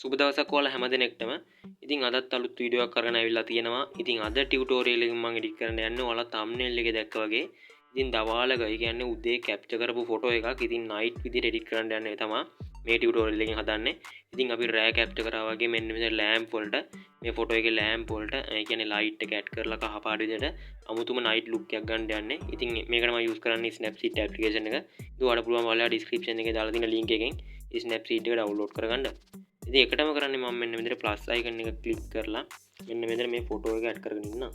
සුබ දවසක් ඔයාලා හැමදෙනෙක්ටම. ඉතින් අදත් අලුත් වීඩියෝ එකක් අරගෙන ආවිල්ලා තියෙනවා. ඉතින් අද ටියුටෝරියල් එකෙන් මම එඩිට් කරන්න යන්නේ ඔයාලා තම්බ්නෙල් එකේ දැක්කා වගේ. ඉතින් දවාලක ඒ කියන්නේ උදේ කැප්චර් කරපු ෆොටෝ එකක්. ඉතින් නයිට් විදිහට එඩිට් කරන්න යන්නේ තමයි මේ ටියුටෝරියල් එකෙන් හදන්නේ. ඉතින් අපි රෑ කැප්චර් කරා වගේ මෙන්න මෙතන ලෑම්ප් වලට මේ ෆොටෝ එකේ ලෑම්ප් වලට ඒ කියන්නේ ලයිට් එක ඇඩ් කරලා කහ පාට විදිහට අමුතුම නයිට් ලුක් එකක් ගන්න යන්නේ. ඉතින් මේකට මම යූස් කරන්නේ Snapseed ඇප්ලිකේෂන් එක. ඒක ඔයාලට පුළුවන් ඔයාලා ඩිස්ක්‍රිප්ෂන් එකේ දාලා තියෙන link එකෙන් Snapseed එක ඩවුන්ලෝඩ් කරගන්න. ඉතින් එකටම කරන්නේ මම මෙන්න මෙතන ප්ලස් අයිකන් එක ක්ලික් කරලා මෙන්න මෙතන මේ ෆොටෝ එක ඇඩ් කරගෙන ඉන්නවා.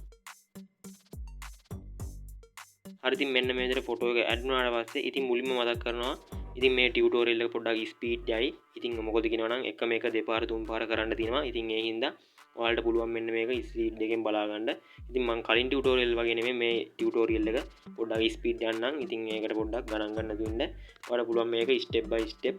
හරි ඉතින් මෙන්න මෙතන ෆොටෝ එක ඇඩ් වුණාට පස්සේ ඉතින් මුලින්ම මතක් කරනවා ඉතින් මේ ටියුටෝරියල් එක පොඩ්ඩක් ස්පීඩ් යයි. ඉතින් මොකද කියනවා නම් එක මේක දෙපාර තුන් පාර කරන්න තියෙනවා. ඉතින් ඒ හින්දා ඔයාලට පුළුවන් මෙන්න මේක ස්පීඩ් එකෙන් බලා ගන්න. ඉතින් මම කලින් ටියුටෝරියල් වගේ නෙමෙයි මේ ටියුටෝරියල් එක පොඩ්ඩක් ස්පීඩ් යන්නම්. ඉතින් ඒකට පොඩ්ඩක් ගණන් ගන්න දෙන්න. ඔයාලට පුළුවන් මේක ස්ටෙප් බයි ස්ටෙප්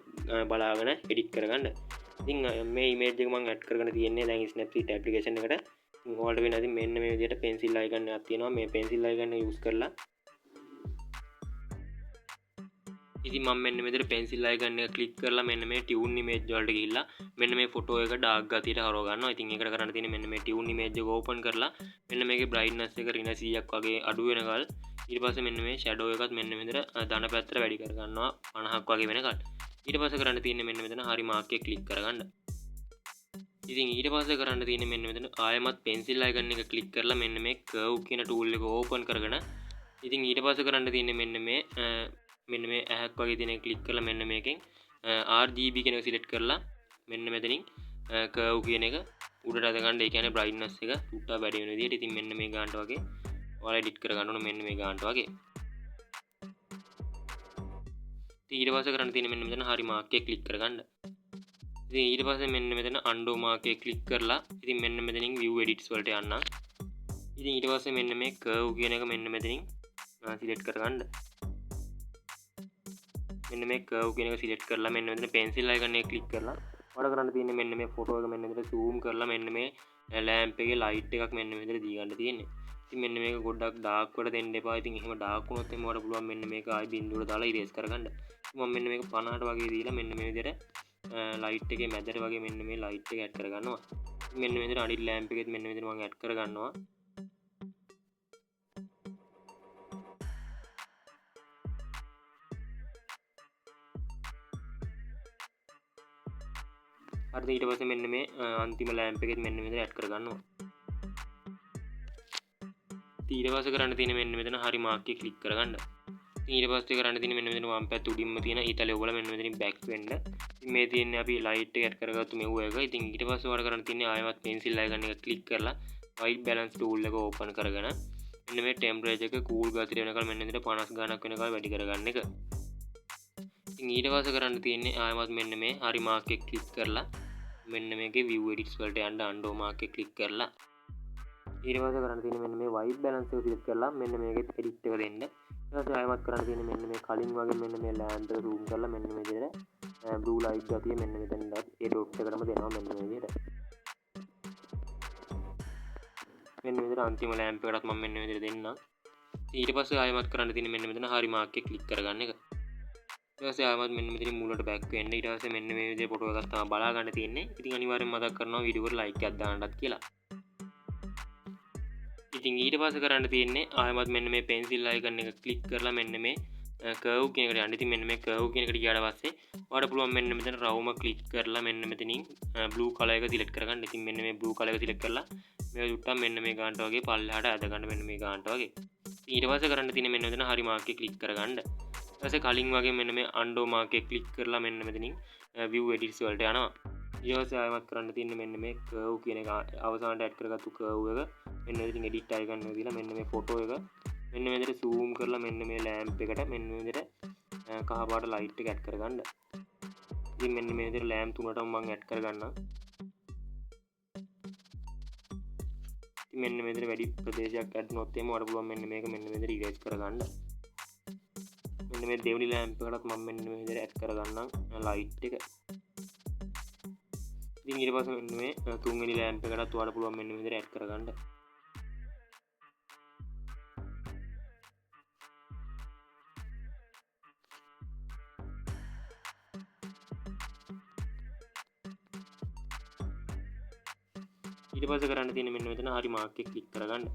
බලාගෙන එඩිට් කරගන්න. ඉතින් මේ ඉමේජ් එක මම ඇඩ් කරගෙන තියෙන්නේ දැන් Snapseed ඇප්ලිකේෂන් එකට. ඉතින් ඔයාලට වෙන ඉතින් මෙන්න මේ විදිහට පෙන්සිල් අයිකන් එකක් තියෙනවා. මේ පෙන්සිල් අයිකන් එක යූස් කරලා ඉතින් මම මෙන්න මෙතන පෙන්සිල් අයිකන් එක ක්ලික් කරලා මෙන්න මේ ටියුන් ඉමේජ් වලට ගිහිල්ලා මෙන්න මේ ෆොටෝ එක ඩාර්ක් ගතියට හරව ගන්නවා. ඉතින් ඒකට කරන්න තියෙන්නේ මෙන්න මේ ටියුන් ඉමේජ් එක ඕපන් කරලා මෙන්න මේකේ බ්‍රයිට්නස් එක ඍණ 100ක් වගේ අඩු වෙනකල් ඊට පස්සේ මෙන්න මේ ෂැඩෝ එකත් මෙන්න මෙතන ධන පැත්තට වැඩි කර ගන්නවා 50ක් වගේ වෙනකල්. ඊට පස්සේ කරන්න තියෙන්නේ මෙන්න මෙතන හරි මාක් එක ක්ලික් කරගන්න. ඉතින් ඊට පස්සේ කරන්න තියෙන්නේ මෙන්න මෙතන ආයෙමත් පෙන්සිල් අයිකන් එක ක්ලික් කරලා මෙන්න මේ කර්ව් කියන ටූල් එක ඕපන් කරගෙන ඉතින් ඊට පස්සේ කරන්න තියෙන්නේ මෙන්න මේ ඇහක් වගේ තියෙන එක ක්ලික් කරලා මෙන්න මේකෙන් RGB කියන එක සිලෙක්ට් කරලා මෙන්න මෙතනින් කර්ව් කියන එක උඩට අද ගන්න. ඒ කියන්නේ බ්‍රයිට්නස් එක ටුට්ටා වැඩි වෙන විදිහට. ඉතින් මෙන්න මේ ගානට වගේ ඔයාලා එඩිට් කර ගන්න ඕන මෙන්න මේ ගානට වගේ. ඉතින් ඊට පස්සේ කරන්න තියෙන්නේ මෙන්න මෙතන හරි මාක් එක ක්ලික් කරගන්න. ඉතින් ඊට පස්සේ මෙන්න මෙතන undo මාක් එක ක්ලික් කරලා ඉතින් මෙන්න මෙතනින් view edits වලට යන්න. ඉතින් ඊට පස්සේ මෙන්න මේ curve කියන එක මෙන්න මෙතනින් සිලෙක්ට් කරගන්න. මෙන්න මේ curve කියන එක සිලෙක්ට් කරලා මෙන්න මෙතන pencil icon එක ක්ලික් කරලා ඔයාලා කරන්න තියෙන්නේ මෙන්න මේ ෆොටෝ එක මෙන්න මෙතන zoom කරලා මෙන්න මේ ලෑම්ප් එකේ ලයිට් එකක් මෙන්න මෙතන දී ගන්න තියෙන්නේ. ඉතින් මෙන්න මේක ගොඩක් ඩාර්ක් වට දෙන්න එපා. ඉතින් එහෙම ඩාර්ක් වුණොත් එimhe ඔයාලට පුළුවන් මෙන්න මේක ආයි බිඳුවට දාලා ඉරේස් කරගන්න. මම මෙන්න මේක 50ට වගේ දීලා මෙන්න මේ විදිහට ලයිට් එකේ මැදට වගේ මෙන්න මේ ලයිට් එක ඇඩ් කරගන්නවා. මෙන්න මෙතන අනිත් ලෑම්ප් එකෙත් මෙන්න මෙතන මම ඇඩ් කරගන්නවා. හරිද ඊට පස්සේ මෙන්න මේ අන්තිම ලෑම්ප් එකෙත් මෙන්න මෙතන ඇඩ් කරගන්නවා. ඊට පස්සේ කරන්න තියෙන්නේ මෙන්න මෙතන හරි මාක් එක ක්ලික් කරගන්න. ඊට පස්සේ කරන්න තියෙන්නේ මෙන්න මෙතන වම් පැත්ත උඩින්ම තියෙන ඊතලේ ඔයගොල්ලෝ මෙන්න මෙතනින් බෑක් වෙන්න. ඉතින් මේ තියෙන්නේ අපි ලයිට් එක ඇඩ් කරගත්තු මෙව්ව එක. ඉතින් ඊට පස්සේ ඔයාලා කරන්න තියෙන්නේ ආයෙමත් පෙන්සිල් අයිකන් එක ක්ලික් කරලා white balance tool එක ඕපන් කරගෙන මෙන්න මේ ටෙම්පරේචර් එක කූල් ගතියට වෙනකල් මෙන්න මෙතන 50 ගානක් වෙනකල් වැඩි කරගන්න එක. ඉතින් ඊට පස්සේ කරන්න තියෙන්නේ ආයෙමත් මෙන්න මේ හරි මාක් එක ක්ලික් කරලා මෙන්න මේකේ view edits වලට යන්න undo මාක් එක ක්ලික් කරලා ඊට පස්සේ කරන්න තියෙන්නේ මෙන්න මේ white balance එක සිලෙක්ට් කරලා මෙන්න මේකෙත් edit එක දෙන්න. ඊට පස්සේ ආයෙමත් කරන්න තියෙන්නේ මෙන්න මේ කලින් වගේ මෙන්න මේ lamp එක zoom කරලා මෙන්න මේ විදිහට blue light ගතිය මෙන්න මෙතනට ඒ dot එකටම දෙනවා මෙන්න මේ විදිහට. මෙන්න මේ විදිහට අන්තිම lamp එකටත් මම මෙන්න මේ විදිහට දෙන්නම්. ඊට පස්සේ ආයෙමත් කරන්න තියෙන්නේ මෙන්න මෙතන හරි මාක් එක ක්ලික් කරගන්න එක. ඊට පස්සේ ආයෙමත් මෙන්න මෙතනින් මූලට බෑක් වෙන්න. ඊට පස්සේ මෙන්න මේ විදිහේ ෆොටෝ එකක් තමයි බලා ගන්න තියෙන්නේ. ඉතින් අනිවාර්යෙන් මතක් කරනවා වීඩියෝ එකට ලයික් එකක් දාන්නත් කියලා. ඉතින් ඊට පස්සේ කරන්න තියෙන්නේ ආයෙමත් මෙන්න මේ pencil icon එක ක්ලික් කරලා මෙන්න මේ curve කියන එකට යන්න. ඉතින් මෙන්න මේ curve කියන එකට ගියාට පස්සේ ඔයාලට පුළුවන් මෙන්න මෙතන රවුම ක්ලික් කරලා මෙන්න මෙතනින් blue color එක සිලෙක්ට් කරගන්න. ඉතින් මෙන්න මේ blue color එක සිලෙක්ට් කරලා මේ උට්ටම් මෙන්න මේ ගානට වගේ පල්ලෙහාට ඇද ගන්න මෙන්න මේ ගානට වගේ. ඊට පස්සේ කරන්න තියෙන්නේ මෙන්න මෙතන හරි මාක් එක ක්ලික් කරගන්න. ඊට පස්සේ කලින් වගේ මෙන්න මේ undo මාක් එක ක්ලික් කරලා මෙන්න මෙතනින් view edits වලට යනවා. ඊට පස්සේ ආයෙමත් කරන්න තියෙන්නේ මෙන්න මේ curve කියන එක අවසානට ඇඩ් කරගත්තු curve එක මෙන්න ඉතින් edit icon එක දීලා මෙන්න මේ ෆොටෝ එක මෙන්න මේ විදිහට zoom කරලා මෙන්න මේ lamp එකට මෙන්න මේ විදිහට කහ පාට light එක ඇඩ් කරගන්න. ඉතින් මෙන්න මේ විදිහට lamp තුනටම මම ඇඩ් කරගන්නම්. ඉතින් මෙන්න මේ විදිහට වැඩි ප්‍රදේශයක් ඇඩ් වුණොත් එimhe ඔයාලට පුළුවන් මෙන්න මේක මෙන්න මේ විදිහට erase කරගන්න. මෙන්න මේ දෙවෙනි lamp එකටත් මම මෙන්න මේ විදිහට ඇඩ් කරගන්නම් light එක. ඉතින් ඊට පස්සේ මෙන්න මේ තුන්වෙනි lamp එකටත් ඔයාලට පුළුවන් මෙන්න මේ විදිහට ඇඩ් කරගන්න. ඊට පස්සේ කරන්න තියෙන්නේ මෙන්න මෙතන හරි මාක් එක ක්ලික් කරගන්න.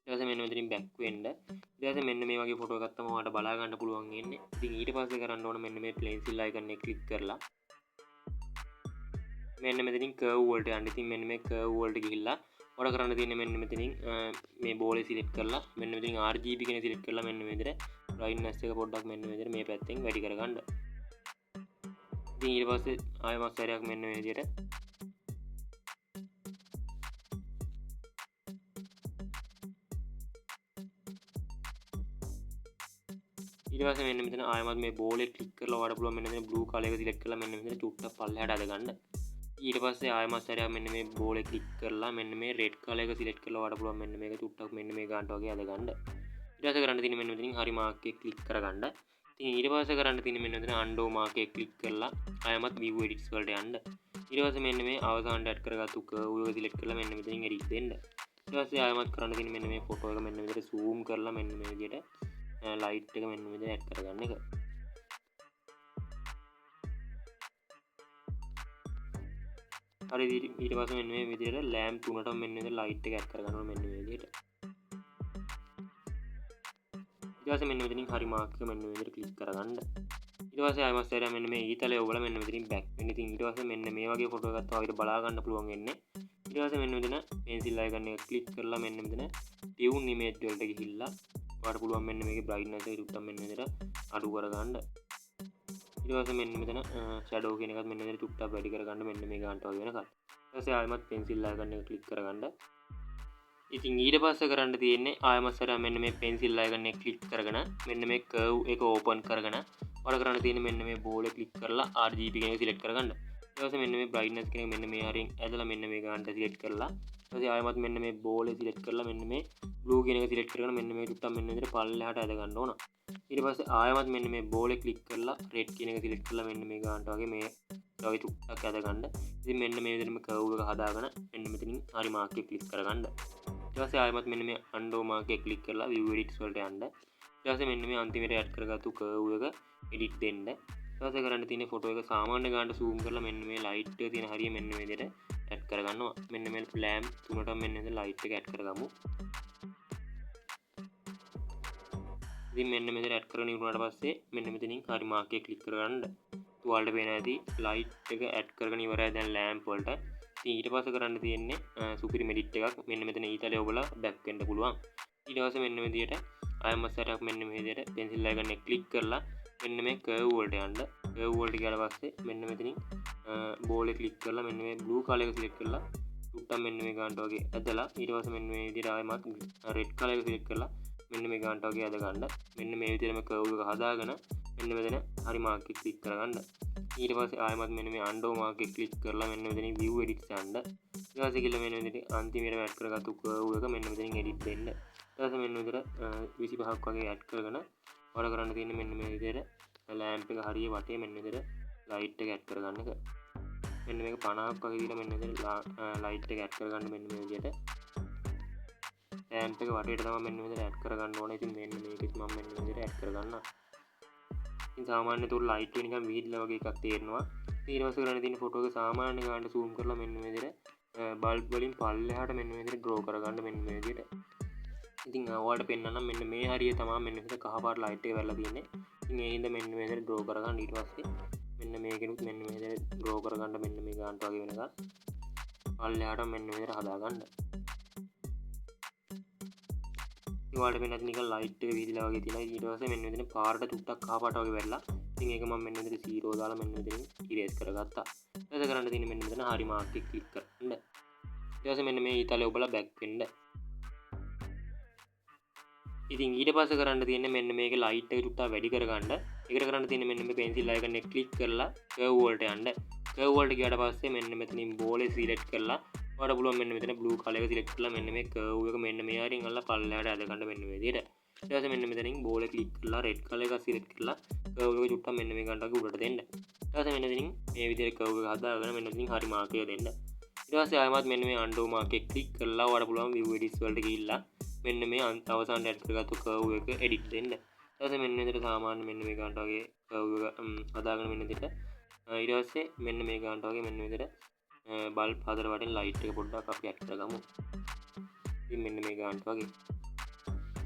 ඊට පස්සේ මෙන්න මෙතනින් බෑක් වෙන්න. ඊට පස්සේ මෙන්න මේ වගේ ෆොටෝ එකක් තමයි ඔයාලට බලා ගන්න පුළුවන් වෙන්නේ. ඉතින් ඊට පස්සේ කරන්න ඕන මෙන්න මේ pencil icon එක ක්ලික් කරලා මෙන්න මෙතනින් curve වලට යන්න. ඉතින් මෙන්න මේ curve වලට ගිහිල්ලා ඔයාලා කරන්න තියෙන්නේ මෙන්න මෙතනින් මේ බෝලේ සිලෙක්ට් කරලා මෙන්න මෙතනින් RGB කියන සිලෙක්ට් කරලා මෙන්න මේ විදිහට brightness එක පොඩ්ඩක් මෙන්න මේ විදිහට මේ පැත්තෙන් වැඩි කරගන්න. ඉතින් ඊට පස්සේ ආයෙ මස් සැරයක් මෙන්න මේ විදිහට ඊට පස්සේ මෙන්න මෙතන ආයෙමත් මේ බෝලේ ක්ලික් කරලා ඔයාලට පුළුවන් මෙන්න මෙතන blue color එක සිලෙක්ට් කරලා මෙන්න මෙතන චුට්ටක් පල්ලෙහාට අද ගන්න. ඊට පස්සේ ආයෙමත් සැරයක් මෙන්න මේ බෝලේ ක්ලික් කරලා මෙන්න මේ red color එක සිලෙක්ට් කරලා ඔයාලට පුළුවන් මෙන්න මේක චුට්ටක් මෙන්න මේ ගන්නට වගේ අද ගන්න. ඊට පස්සේ කරන්න තියෙන්නේ මෙන්න මෙතනින් හරි මාක් එක ක්ලික් කරගන්න. ඉතින් ඊට පස්සේ කරන්න තියෙන්නේ මෙන්න මෙතන undo මාක් එක ක්ලික් කරලා ආයෙමත් view edits වලට යන්න. ඊට පස්සේ මෙන්න මේ අවසානට ඇඩ් කරගත්තු curve එක සිලෙක්ට් කරලා මෙන්න මෙතනින් edit දෙන්න. ඊට පස්සේ ආයෙමත් කරන්න තියෙන්නේ මෙන්න මේ ෆොටෝ එක මෙන්න මෙතන zoom කරලා මෙන්න මේ විදිහට ලයිට් එක මෙන්න මෙතන ඇඩ් කරගන්න එක. හරි ඊට පස්සේ මෙන්න මේ විදිහට ලෑම්ප් තුනටම මෙන්න මෙතන ලයිට් එක ඇඩ් කරගන්න ඕනේ මෙන්න මේ විදිහට. ඊට පස්සේ මෙන්න මෙතනින් හරි මාක් එක මෙන්න මේ විදිහට ක්ලික් කරගන්න. ඊට පස්සේ ආයෙමත් සැරයක් මෙන්න මේ ඊතලයේ ඔබලා මෙන්න මෙතනින් බෑක් වෙන්න. ඉතින් ඊට පස්සේ මෙන්න මේ වගේ ෆොටෝ එකක් තමයි අපිට බලා ගන්න පුළුවන් වෙන්නේ. ඊට පස්සේ මෙන්න මෙතන pencil icon එක ක්ලික් කරලා මෙන්න මෙතන tune image වලට ගිහිල්ලා ඔයාලට පුළුවන් මෙන්න මේකේ brightness එක ටිකක් මෙන්න මෙතන අඩු කරගන්න. ඊට පස්සේ මෙන්න මෙතන shadow කියන එකත් මෙන්න මෙතන ටිකක් වැඩි කරගන්න මෙන්න මේ ගන්නට වගේ වෙනකන්. ඊට පස්සේ ආයෙමත් pencil icon එක ක්ලික් කරගන්න. ඉතින් ඊට පස්සේ කරන්න තියෙන්නේ ආයෙමත් සැරයක් මෙන්න මේ pencil icon එක ක්ලික් කරගෙන මෙන්න මේ curve එක open කරගෙන ඔයාලා කරන්න තියෙන්නේ මෙන්න මේ බෝලේ ක්ලික් කරලා RGB කියන එක select කරගන්න. ඊට පස්සේ මෙන්න මේ brightness කියන එක මෙන්න මේ හරියෙන් ඇදලා මෙන්න මේ ගන්නට select කරලා ඊට පස්සේ ආයෙමත් මෙන්න මේ බෝලේ select කරලා මෙන්න මේ blue කියන එක select කරගෙන මෙන්න මේ ටුට්ටක් මෙන්න විදිහට පල්ලෙහාට ඇද ගන්න ඕන. ඊට පස්සේ ආයෙමත් මෙන්න මේ බෝලේ ක්ලික් කරලා red කියන එක select කරලා මෙන්න මේ ගන්නට වගේ මේ වගේ ටුට්ටක් ඇද ගන්න. ඉතින් මෙන්න මේ විදිහටම curve එක හදාගෙන මෙන්න මෙතනින් හරි මාක් එක ක්ලික් කරගන්න. ඊට පස්සේ ආයෙමත් මෙන්න මේ undo මාක් එක ක්ලික් කරලා view edits වලට යන්න. ඊට පස්සේ මෙන්න මේ අන්තිමට ඇඩ් කරගත්තු curve එක edit දෙන්න. ඊට පස්සේ කරන්න තියෙන්නේ ෆොටෝ එක සාමාන්‍ය ගානට zoom කරලා මෙන්න මේ light එක තියෙන හරිය මෙන්න මේ විදිහට ඇඩ් කරගන්නවා. මෙන්න මේ lamp තුනට මෙන්න මේ light එක ඇඩ් කරගමු. ඉතින් මෙන්න මෙතන ඇඩ් කරගෙන ඉවරනට පස්සේ මෙන්න මෙතනින් හරි මාක් එක ක්ලික් කරගන්න. ඔයාලට පේන ඇති light එක ඇඩ් කරගෙන ඉවරයි දැන් lamp වලට. ඉතින් ඊට පස්සේ කරන්න තියෙන්නේ සුපිරිම edit එකක් මෙන්න මෙතන ඊතලයේ ඔබලා back වෙන්න පුළුවන්. ඊට පස්සේ මෙන්න මේ විදිහට ආයෙත් සැරයක් මෙන්න මේ විදිහට pencil icon එක ක්ලික් කරලා මෙන්න මේ curve වලට යන්න. curve වලට ගියාට පස්සේ මෙන්න මෙතනින් බෝලේ ක්ලික් කරලා මෙන්න මේ blue color එක select කරලා ටුට්ටක් මෙන්න මේ ගන්නට වගේ ඇදලා ඊට පස්සේ මෙන්න මේ විදිහට ආයෙමත් red color එක select කරලා මෙන්න මේ ගන්නට වගේ ඇද ගන්න. මෙන්න මේ විදිහටම curve එක හදාගෙන මෙන්න මෙතන හරි මාක් එක ක්ලික් කරගන්න. ඊට පස්සේ ආයෙමත් මෙන්න මේ undo මාක් එක ක්ලික් කරලා මෙන්න මෙතනින් view edits යන්න. ඊට පස්සේ ගිහලා මෙන්න මෙතන අන්තිමට ඇඩ් කරගත්තු curve එක මෙන්න මෙතනින් edit දෙන්න. ඊට පස්සේ මෙන්න විතර 25ක් වගේ ඇඩ් කරගෙන ඔයාලා කරන්න තියෙන්නේ මෙන්න මේ විදිහට lamp එක හරිය වටේ මෙන්න විදිහට light එක ඇඩ් කරගන්න එක. මෙන්න මේක 50ක් වගේ දීලා මෙන්න විදිහට light එක ඇඩ් කරගන්න මෙන්න මේ විදිහට lamp එක වටේට තමයි මෙන්න විදිහට ඇඩ් කරගන්න ඕනේ. ඉතින් මෙන්න මේකෙත් මම මෙන්න විදිහට ඇඩ් කරගන්නවා. ඉතින් සාමාන්‍ය තුරු light එක නිකන් විහිදලා වගේ එකක් තේරෙනවා. ඊට පස්සේ කරන්න තියෙන ෆොටෝ එක සාමාන්‍ය ගානට zoom කරලා මෙන්න මේ විදිහට bulb වලින් පල්ලෙහාට මෙන්න මේ විදිහට draw කරගන්න මෙන්න මේ විදිහට. ඉතින් ඔයාලට පෙන්නන්නම් මෙන්න මේ හරිය තමයි මෙන්න මෙතන කහ පාට ලයිට් එක වැරලා තියෙන්නේ. ඉතින් ඒ හින්දා මෙන්න මේ විදිහට ඩ්‍රෝ කරගන්න. ඊට පස්සේ මෙන්න මේකෙනුත් මෙන්න මේ විදිහට ඩ්‍රෝ කරගන්න මෙන්න මේ ගානට වගේ වෙනකන් පල්ලෙහාට මෙන්න මේ විදිහට හදාගන්න. ඉතින් ඔයාලට පෙන්නත් නිකන් ලයිට් එක විහිදලා වගේ තියෙනවා. ඊට පස්සේ මෙන්න මෙතන පාරට ටුට්ටක් කහ පාට වගේ වැරලා. ඉතින් ඒක මම මෙන්න මෙතන 0 දාලා මෙන්න මෙතනින් ඉරේස් කරගත්තා. ඊට පස්සේ කරන්න තියෙන්නේ මෙන්න මෙතන හරි මාක් එක ක්ලික් කරන්න. ඊට පස්සේ මෙන්න මේ ඊතලයේ ඔබලා බෑක් වෙන්න. ඉතින් ඊට පස්සේ කරන්න තියෙන්නේ මෙන්න මේකේ ලයිට් එක ටිකක් වැඩි කරගන්න. ඒකට කරන්න තියෙන්නේ මෙන්න මේ pencil icon එක ක්ලික් කරලා curve වලට යන්න. curve වලට ගියාට පස්සේ මෙන්න මෙතනින් බෝලේ select කරලා ඔයාලට පුළුවන් මෙන්න මෙතන blue color එක select කරලා මෙන්න මේ curve එක මෙන්න මේ හරින් අල්ලලා පල්ලෙහාට ඇද ගන්න මෙන්න මේ විදිහට. ඊට පස්සේ මෙන්න මෙතනින් බෝලේ ක්ලික් කරලා red color එක select කරලා curve එක චුට්ටක් මෙන්න මේ ගන්නට වගේ උඩට දෙන්න. ඊට පස්සේ මෙන්න මෙතනින් මේ විදිහට curve එක හදාගෙන මෙන්න මෙතනින් හරි මාක් එක දෙන්න. ඊට පස්සේ ආයෙමත් මෙන්න මේ undo මාක් එක ක්ලික් කරලා ඔයාලට පුළුවන් view edits වලට ගිහිල්ලා මෙන්න මේ අවසානට ඇඩ් කරගත්තු curve එක edit දෙන්න. ඊට පස්සේ මෙන්න විදිහට සාමාන්‍ය මෙන්න මේ ගන්නට වගේ curve එක හදාගෙන මෙන්න විදිහට ඊට පස්සේ මෙන්න මේ ගන්නට වගේ මෙන්න විදිහට බල්බ් හතර වටින් ලයිට් එක පොඩ්ඩක් අපි ඇඩ් කරගමු. ඉතින් මෙන්න මේ ගානට වගේ.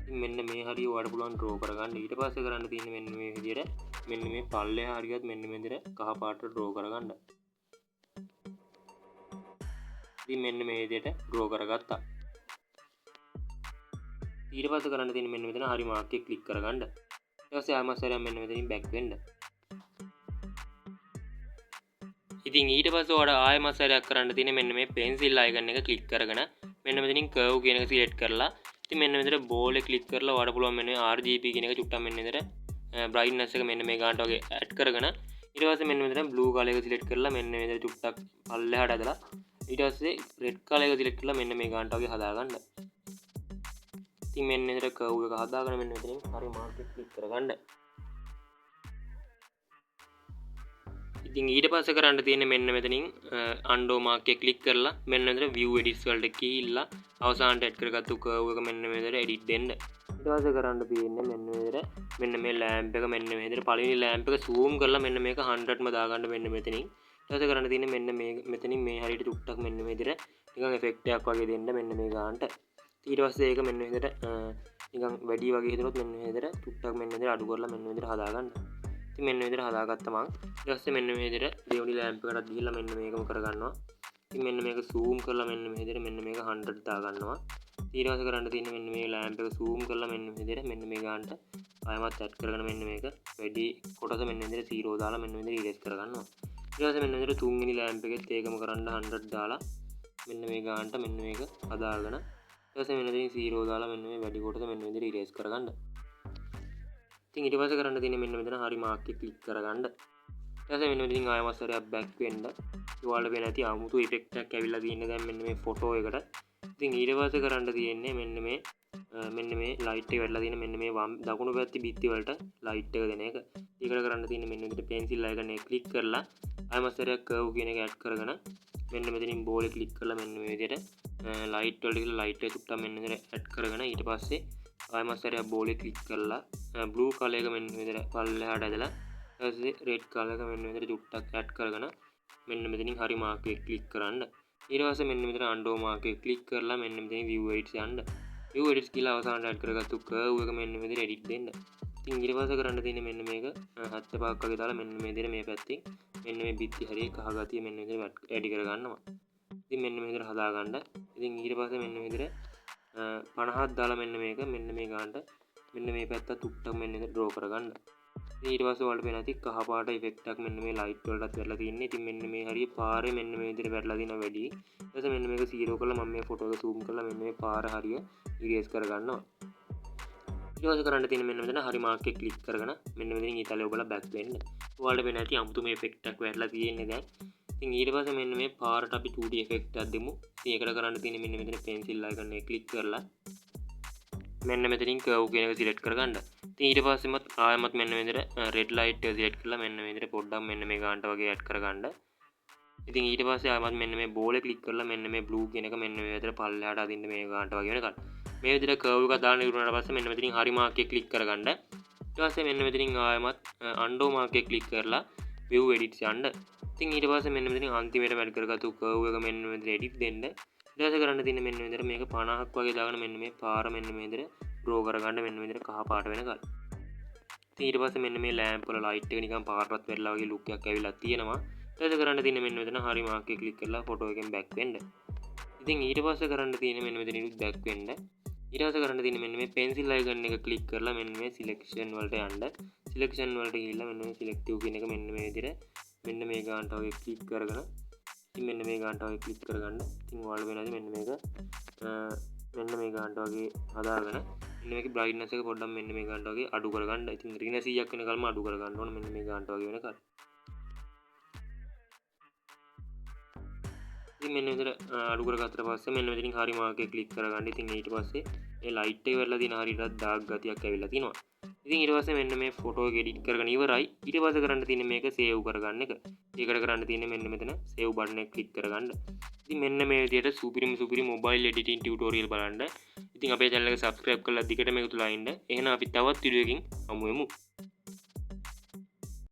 ඉතින් මෙන්න මේ හරිය ඔයාලට පුළුවන් ඩ්‍රෝ කරගන්න. ඊට පස්සේ කරන්න තියෙන්නේ මෙන්න මේ විදිහට මෙන්න මේ පල්ලෙහා හරියත් මෙන්න මේ විදිහට කහ පාටට ඩ්‍රෝ කරගන්න. ඉතින් මෙන්න මේ විදිහට ඩ්‍රෝ කරගත්තා. ඊට පස්සේ කරන්න තියෙන්නේ මෙන්න මෙතන හරි මාර්ක් එක ක්ලික් කරගන්න. ඊට පස්සේ ආයෙත් සැරයක් මෙන්න මෙතනින් බෑක් වෙන්න. ඉතින් ඊට පස්සේ ඔයාලා ආයෙත් සැරයක් කරන්න තියෙන්නේ මෙන්න මේ පෙන්සිල් අයිකන් එක ක්ලික් කරගෙන මෙන්න මෙතනින් කර්ව් කියන එක සිලෙක්ට් කරලා ඉතින් මෙන්න මෙතන බෝල් එක ක්ලික් කරලා ඔයාලට පුළුවන් මෙන්න RGB කියන එක චුට්ටක් මෙන්න මෙතන බ්‍රයිට්නස් එක මෙන්න මේ ගානට වගේ ඇඩ් කරගෙන ඊට පස්සේ මෙන්න මෙතන බ්ලූ කලර් එක සිලෙක්ට් කරලා මෙන්න මෙතන චුට්ටක් පල්ලෙහාට ඇදලා ඊට පස්සේ රෙඩ් කලර් එක සිලෙක්ට් කරලා මෙන්න මේ ගානට වගේ හදාගන්න. ඉතින් මෙන්න මෙතන කර්ව් එක හදාගෙන මෙන්න මෙතනින් හරි මාර්ක් එක ක්ලික් කරගන්න. ඉතින් ඊට පස්සේ කරන්න තියෙන්නේ මෙන්න මෙතනින් අන්ඩෝ මාර්ක් එක ක්ලික් කරලා මෙන්න මෙතන view edits වලට ගිහිල්ලා අවසානට ඇඩ් කරගත්තු කර්ව් එක මෙන්න මෙතන edit දෙන්න. ඊට පස්සේ කරන්න තියෙන්නේ මෙන්න මෙතන මෙන්න මේ ලෑම්ප් එක මෙන්න මේ විදිහට පළවෙනි ලෑම්ප් එක zoom කරලා මෙන්න මේක 100ටම දාගන්න මෙන්න මෙතනින්. ඊට පස්සේ කරන්න තියෙන්නේ මෙන්න මේ මෙතනින් මේ හරියට චුට්ටක් මෙන්න මේ විදිහට නිකන් effect එකක් වගේ දෙන්න මෙන්න මේ ගානට. ඊට පස්සේ ඒක මෙන්න මේ විදිහට නිකන් වැඩි වගේ හිතනොත් මෙන්න මේ විදිහට චුට්ටක් මෙන්න මේ විදිහට අඩු කරලා මෙන්න මේ විදිහට හදාගන්න. ඉතින් මෙන්න මේ විදිහට හදාගත්තා මං. ඊට පස්සේ මෙන්න මේ විදිහට දෙවෙනි ලෑම්ප් එකටත් ගිහිල්ලා මෙන්න මේකම කරගන්නවා. ඉතින් මෙන්න මේක zoom කරලා මෙන්න මේ විදිහට මෙන්න මේක 100 දාගන්නවා. ඊට පස්සේ කරන්න තියෙන්නේ මෙන්න මේ ලෑම්ප් එක zoom කරලා මෙන්න මේ විදිහට මෙන්න මේ ගානට ආයමත් ඇඩ් කරගෙන මෙන්න මේක වැඩි කොටස මෙන්න මේ විදිහට 0 දාලා මෙන්න මේ විදිහට ඉරේස් කරගන්නවා. ඊට පස්සේ මෙන්න මේ විදිහට තුන්වෙනි ලෑම්ප් එකෙත් ඒකම කරන්න 100 දාලා මෙන්න මේ ගානට මෙන්න මේක හදාගෙන ඊට පස්සේ මෙන්න දෙයින් 0 දාලා මෙන්න මේ වැඩි කොටස මෙන්න මේ විදිහට ඉරේස් කරගන්න. ඉතින් ඊට පස්සේ කරන්න තියෙන්නේ මෙන්න මෙතන හරි මාර්ක් එක ක්ලික් කරගන්න. ඊට පස්සේ මෙන්න මෙතනින් ආයෙත් සැරයක් බෑක් වෙන්න. ඔයාලට වෙන ඇති 아무තු ඉෆෙක්ට් එකක් ඇවිල්ලා තියෙන්නේ දැන් මෙන්න මේ ෆොටෝ එකට. ඉතින් ඊට පස්සේ කරන්න තියෙන්නේ මෙන්න මේ ලයිට් එක වැටලා තියෙන මෙන්න මේ වම් දකුණු පැත්තේ බිත්ති වලට ලයිට් එක දෙන එක. ඒකට කරන්න තියෙන්නේ මෙන්න මෙතන පෙන්සිල් අයිකන් එක ක්ලික් කරලා ආයෙත් සැරයක් කර්ව් කියන එක ඇඩ් කරගෙන මෙන්න මෙතනින් බෝල් එක ක්ලික් කරලා මෙන්න මේ විදිහට ලයිට් වලට ගිහලා ලයිට් එක චුට්ටක් මෙන්න මෙතන ඇඩ් කරගෙන ඊට පස්සේ ආයෙත් සැරයක් බෝල් එක ක්ලික් කරලා බ්ලූ කලර් එක මෙන්න මෙතන පල්ලෙහාට ඇදලා ඊට පස්සේ රෙඩ් කලර් එක මෙන්න මෙතන චුට්ටක් ඇඩ් කරගෙන මෙන්න මෙතනින් හරි මාර්ක් එක ක්ලික් කරන්න. ඊට පස්සේ මෙන්න මෙතන අන්ඩෝ මාර්ක් එක ක්ලික් කරලා මෙන්න මෙතන view edits යන්න. view edits කියලා අවසානට ඇඩ් කරගත්තු කර්ව් එක මෙන්න මෙතන edit දෙන්න. ඉතින් ඊට පස්සේ කරන්න තියෙන්නේ මෙන්න මේක හත් පහක් වගේ දාලා මෙන්න මේ විදිහට මේ පැත්තෙන් මෙන්න මේ බිත්ති හරිය කහ ගතිය මෙන්න මෙතන ඇඩ් කරගන්නවා. ඉතින් මෙන්න මේ විදිහට හදාගන්න. ඉතින් ඊට පස්සේ මෙන්න මේ විදිහට 50ක් දාලා මෙන්න මේක මෙන්න මේ ගානට මෙන්න මේ පැත්ත තුට්ටක් මෙන්න මෙතන ඩ්‍රෝ කරගන්න. ඊට පස්සේ ඔයාලට වෙන ඇති කහ පාට ඉෆෙක්ට් එකක් මෙන්න මේ ලයිට් වලටත් වැටලා තියෙන්නේ. ඉතින් මෙන්න මේ හරිය පාරේ මෙන්න මේ විදිහට වැටලා තියෙනවා වැඩි. ඊට පස්සේ මෙන්න මේක 0 කරලා මම මේ ෆොටෝ එක zoom කරලා මෙන්න මේ පාර හරිය ඉරේස් කරගන්නවා. ඊට පස්සේ කරන්න තියෙන්නේ මෙන්න මෙතන හරි මාර්ක් එක ක්ලික් කරගෙන මෙන්න මෙතනින් ඊතලේ ඔබලා බෑක් වෙන්න. ඔයාලට වෙන ඇති අමුතුම ඉෆෙක්ට් එකක් වැටලා තියෙන්නේ දැන්. ඉතින් ඊට පස්සේ මෙන්න මේ පාරට අපි 2D ඉෆෙක්ට් එකක් දෙමු. ඉතින් ඒකට කරන්න තියෙන්නේ මෙන්න මෙතන පෙන්සිල් අයිකන් එක ක්ලික් කරලා මෙන්න මෙතනින් කර්ව් කියන එක සිලෙක්ට් කරගන්න. ඉතින් ඊට පස්සෙමත් ආයෙමත් මෙන්න මේ විදිහට රෙඩ් ලයිට් එක සිලෙක්ට් කරලා මෙන්න මේ විදිහට පොඩ්ඩක් මෙන්න මේ ගානට වගේ ඇඩ් කරගන්න. ඉතින් ඊට පස්සේ ආයෙමත් මෙන්න මේ බෝල් එක ක්ලික් කරලා මෙන්න මේ බ්ලූ කියන එක මෙන්න මේ විදිහට පල්ලෙහාට අදින්න මේ ගානට වගේ වෙනකන්. මේ විදිහට කර්ව් එක දාන්න ඉවරනාට පස්සේ මෙන්න මෙතනින් හරි මාර්ක් එක ක්ලික් කරගන්න. ඊට පස්සේ මෙන්න මෙතනින් ආයෙමත් අන්ඩෝ මාර්ක් එක ක්ලික් කරලා view edits යන්න. ඉතින් ඊට පස්සේ මෙන්න මෙතනින් අන්තිමට වැඩ කරගත්තු කර්ව් එක මෙන්න මේ විදිහට edit දෙන්න. ඊට පස්සේ කරන්න තියෙන්නේ මෙන්න මේ විදිහට මේක 50ක් වගේ දාගෙන මෙන්න මේ පාර මෙන්න මේ විදිහට ඩ්‍රෝ කරගන්න මෙන්න මේ විදිහට කහ පාට වෙනකන්. ඊට පස්සේ මෙන්න මේ ලෑම්ප් වල ලයිට් එක නිකන් පාරටත් වැටලා වගේ ලුක් එකක් ඇවිල්ලා තියෙනවා. ඊට පස්සේ කරන්න තියෙන්නේ මෙන්න මෙතන හරි මාර්ක් එක ක්ලික් කරලා ෆොටෝ එකෙන් බෑක් වෙන්න. ඉතින් ඊට පස්සේ කරන්න තියෙන්නේ මෙන්න මෙතන ඉලුත් බෑක් වෙන්න. ඊට පස්සේ කරන්න තියෙන්නේ මෙන්න මේ පෙන්සිල් අයිකන් එක ක්ලික් කරලා මෙන්න මේ සිලෙක්ෂන් වලට යන්න. සිලෙක්ෂන් වලට ගිහිල්ලා මෙන්න මේ සිලෙක්ටිව් කියන එක මෙන්න මේ විදිහට මෙන්න මේ ගානට වගේ ක්ලික් කරගෙන ඉතින් මෙන්න මේ ගානට වගේ ක්ලික් කරගන්න. ඉතින් ඔයාලා වෙනදී මෙන්න මේක මෙන්න මේ ගානට වගේ හදාගෙන මෙන්න මේකේ බ්‍රයිට්නස් එක පොඩ්ඩක් මෙන්න මේ ගානට වගේ අඩු කරගන්න. ඉතින් රින 100ක් වෙනකල්ම අඩු කරගන්න ඕන මෙන්න මේ ගානට වගේ වෙනකල්. ඉතින් මෙන්න විදිහට අඩු කරගත්තට පස්සේ මෙන්න මෙතනින් හරි මාර්ක් එක ක්ලික් කරගන්න. ඉතින් ඊට පස්සේ මේ ලයිට් එක වෙරලා තියෙන හරියට ඩාර්ක් ගතියක් ඇවිල්ලා තිනවා. ඉතින් ඊට පස්සේ මෙන්න මේ ෆොටෝ එක එඩිට් කරගෙන ඉවරයි. ඊට පස්සේ කරන්න තියෙන්නේ මේක සේව් කරගන්න එක. ඒකට කරන්න තියෙන්නේ මෙන්න මෙතන සේව් බටන් එක ක්ලික් කරගන්න. ඉතින් මෙන්න මේ විදිහට සුපිරි මොබයිල් එඩිටින් ටියුටෝරියල් බලන්න. ඉතින් අපේ channel එක subscribe කරලා දිගට මේක තුලා ඉන්න. එහෙනම් අපි තවත් වීඩියෝ එකකින් හමු වෙමු.